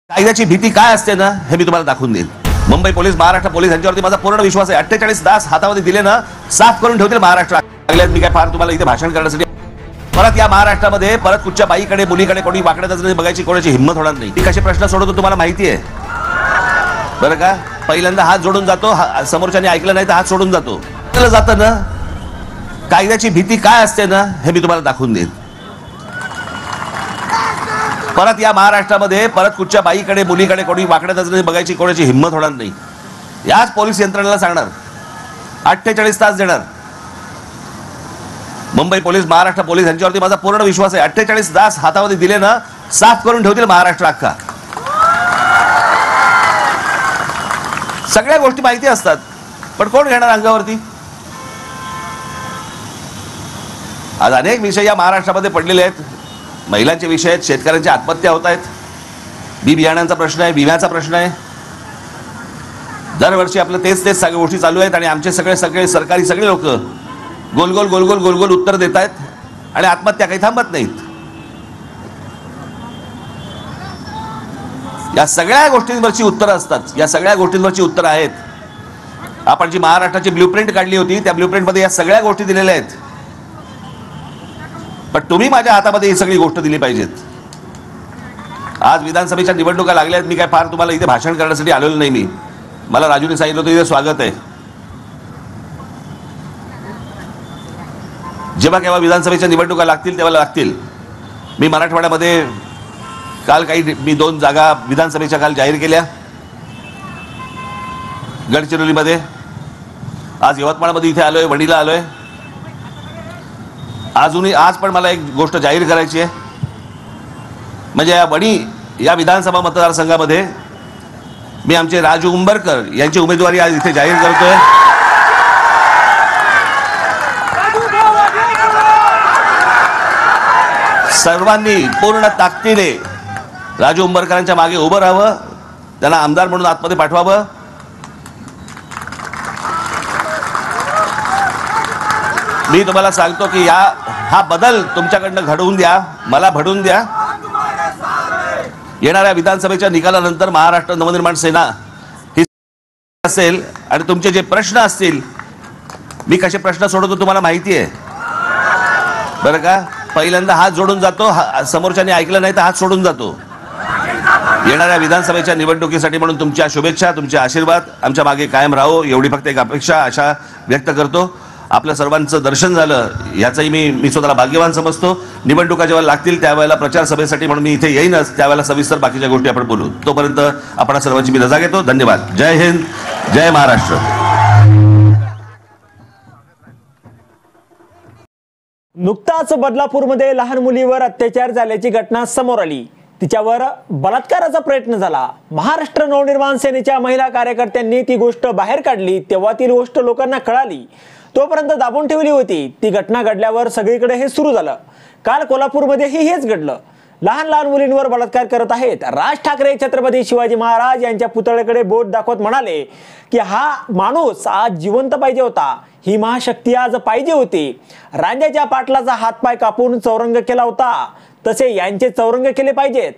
कायद्याची भीती काय असते ना हे मी तुम्हाला दाखवून देईन। मुंबई पोलीस, महाराष्ट्र पोलीस यांच्यावरती माझा पूर्ण विश्वास आहे। 48 तास हातामध्ये दिले ना साफ करून ठेवतील महाराष्ट्र। मी काय फार तुम्हाला इथे भाषण करण्यासाठी परत या महाराष्ट्रामध्ये परत कुठच्या बाईकडे मुलीकडे कोणी वाकड्या नजरेने बघायची कोणाची हिंमत होणार नाही। ती कसे प्रश्न सोडवतो तुम्हाला माहिती आहे बरं का? पहिल्यांदा हात जोडून जातो, समोरच्याने ऐकलं नाही तर हात सोडून जातो। जातं ना कायद्याची भीती काय असते ना हे मी तुम्हाला दाखवून देईन। परत या महाराष्ट्रामध्ये परत कुठच्या बाईकडे मुलीकडे कोणी वाकड्या नजरेने बघायची कोणाची हिंमत होणार नाही। याच पोलीस यंत्रणेला सांगणार 48 तास देणार। मुंबई पोलीस, महाराष्ट्र पोलीस यांच्यावरती माझा पूर्ण विश्वास आहे। 48 तास हातामध्ये दिले ना साफ करून ठेवतील महाराष्ट्र अख्खा। सगळ्या गोष्टी माहिती असतात पण कोण घेणार अंगावरती? आज अनेक विषय या महाराष्ट्रामध्ये पडलेले आहेत। महिलांचे विषय आहेत, शेतकऱ्यांच्या आत्महत्या होत आहेत, बी बियाण्यांचा प्रश्न आहे, विम्याचा प्रश्न आहे। दरवर्षी आपलं तेच सगळ्या गोष्टी चालू आहेत आणि आमचे सगळे सरकारी सगळे लोक गोल गोल उत्तर देत आहेत आणि आत्महत्या काही थांबत नाहीत। या सगळ्या गोष्टींवरची उत्तरं असतात, या सगळ्या गोष्टींवरची उत्तरं आहेत। आपण जी महाराष्ट्राची ब्ल्यूप्रिंट काढली होती त्या ब्ल्यूप्रिंटमध्ये या सगळ्या गोष्टी दिलेल्या आहेत। पण तुम्ही माझ्या हातामध्ये ही सगळी गोष्ट दिली पाहिजेत। आज विधानसभेच्या निवडणुका लागल्या आहेत। मी काय फार तुम्हाला इथे भाषण करण्यासाठी आलेलो नाही। मी मला राजूने सांगितलं होतं इथे स्वागत आहे। जेव्हा केव्हा विधानसभेच्या निवडणुका लागतील तेव्हा लागतील। मी मराठवाड्यामध्ये काल मी 2 जागा विधानसभेच्या काल जाहीर केल्या, गडचिरोलीमध्ये, आज यवतमाळमध्ये इथे आलोय, वणीला आलोय। आज पण मला एक गोष्ट जाहीर करायची आहे, म्हणजे या वणी या विधानसभा मतदारसंघामध्ये मी आमचे राजू उंबरकर यांची उमेदवारी आज इथे जाहीर करतोय। सर्वांनी पूर्ण ताकदीने राजू उंबरकरांच्या मागे उभं राहावं, त्यांना आमदार म्हणून आतमध्ये पाठवावं। मी तुम्हाला सांगतो की हा बदल तुमच्याकडनं घडवून द्या, मला घडवून द्या। येणाऱ्या विधानसभेच्या निकालानंतर महाराष्ट्र नवनिर्माण सेना ही असेल आणि तुमचे जे प्रश्न असतील, मी कसे प्रश्न सोडवतो तुम्हाला माहिती आहे बरं का? पहिल्यांदा हात जोडून जातो, समोरच्याने ऐकलं नाही तर हात सोडून जातो। येणाऱ्या विधानसभेच्या निवडणुकीसाठी म्हणून तुमच्या शुभेच्छा, तुमचे आशीर्वाद आमच्या मागे कायम राहो एवढी फक्त एक अपेक्षा आशा व्यक्त करतो। आपल्या सर्वांचं दर्शन झालं याचंही मी स्वतःला भाग्यवान समजतो। निवडणुका जेव्हा लागतील त्यावेळेला प्रचार सभेसाठी म्हणून मी इथे येईनच, त्यावेळेला सविस्तर बाकीच्या गोष्टी आपण बोलू। तोपर्यंत आपण सर्वांची मी रजा घेतो। धन्यवाद। जय हिंद, जय महाराष्ट्र। नुकताच बदलापूरमध्ये लहान मुलीवर अत्याचार झाल्याची घटना समोर आली। तिच्यावर बलात्काराचा प्रयत्न झाला। महाराष्ट्र नवनिर्माण सेनेच्या महिला कार्यकर्त्यांनी ती गोष्ट बाहेर काढली तेव्हा ती गोष्ट लोकांना कळाली, तोपर्यंत दाबून ठेवली होती। ती घटना घडल्यावर सगळीकडे हे सुरू झालं। काल कोल्हापूरमध्येही हेच घडलं। लहान मुलींवर बलात्कार करत आहेत। राज ठाकरे छत्रपती शिवाजी महाराज यांच्या पुतळ्याकडे बोट दाखवत म्हणाले की हा माणूस आज जिवंत पाहिजे होता, ही महाशक्ती आज पाहिजे होती। राजाच्या पाटलाचा हातपाय कापून चौरंग केला होता, तसे यांचे चौरंग केले पाहिजेत,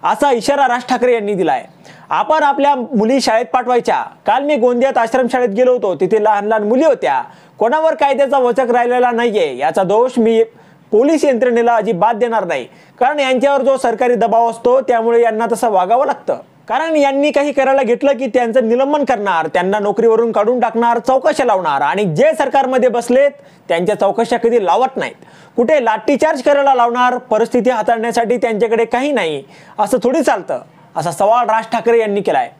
असा इशारा राज ठाकरे यांनी दिलाय। आपण आपल्या मुली शाळेत पाठवायच्या। काल मी गोंदियात आश्रमशाळेत गेलो होतो, तिथे लहान मुली होत्या। कोणावर कायद्याचा वचक राहिलेला नाहीये, याचा दोष मी पोलीस यंत्रणेला अजिबात देणार नाही, कारण यांच्यावर जो सरकारी दबाव असतो त्यामुळे यांना तसं वागावं लागतं। कारण यांनी काही करायला घेतलं की त्यांचं निलंबन करणार, त्यांना नोकरीवरून काढून टाकणार, चौकशा लावणार आणि जे सरकारमध्ये बसलेत त्यांच्या चौकशा कधी लावत नाहीत। कुठे लाठीचार्ज करायला लावणार, परिस्थिती हाताळण्यासाठी त्यांच्याकडे काही नाही, असं थोडी चालतं, असा सवाल राज ठाकरे यांनी केलाय।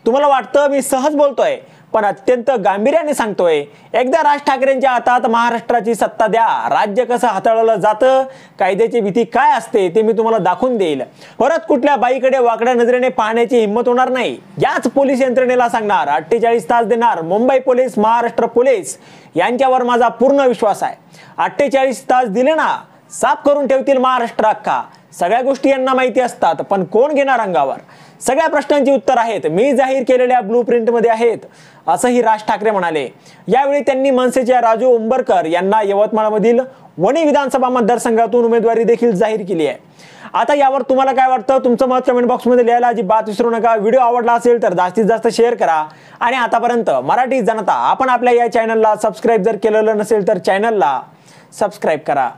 तुम्हाला वाटतं मी सहज बोलतोय, पण अत्यंत गांभीर्याने सांगतोय। एकदा राज ठाकरेंच्या हातात महाराष्ट्राची सत्ता द्या, राज्य कसं हाताळलं जातं, कायद्याची भीती काय असते ते मी तुम्हाला दाखवून देईल। परत कुठल्या बाईकडे वाकड्या नजरेने पाहण्याची हिंमत होणार नाही। याच पोलीस यंत्रणेला सांगणार 48 तास देणार। मुंबई पोलीस, महाराष्ट्र पोलीस यांच्यावर माझा पूर्ण विश्वास आहे। 48 तास दिले ना साफ करून ठेवतील महाराष्ट्र अख्खा। सगळ्या गोष्टी यांना माहिती असतात, पण कोण घेणार अंगावर? सगळ्या प्रश्नांची उत्तर आहेत मी जाहीर केलेल्या ब्लूप्रिंट मध्ये आहेत, असंही राज ठाकरे म्हणाले। यावेळी त्यांनी मनसेच्या राजू उंबरकर यांना यवतमाळमधील वणी विधानसभा मतदारसंघातून उमेदवारी देखील जाहीर केली आहे। आता यावर तुम्हाला काय वाटतं तुमचं मत कमेंट बॉक्समध्ये लिहायला अजिबात विसरू नका. व्हिडिओ आवडला असेल तर जास्तीत जास्त शेअर करा आणि आतापर्यंत मराठी जनता आपण आपल्या या चॅनलला सबस्क्राईब जर केलेलं नसेल तर चॅनलला सबस्क्राईब करा.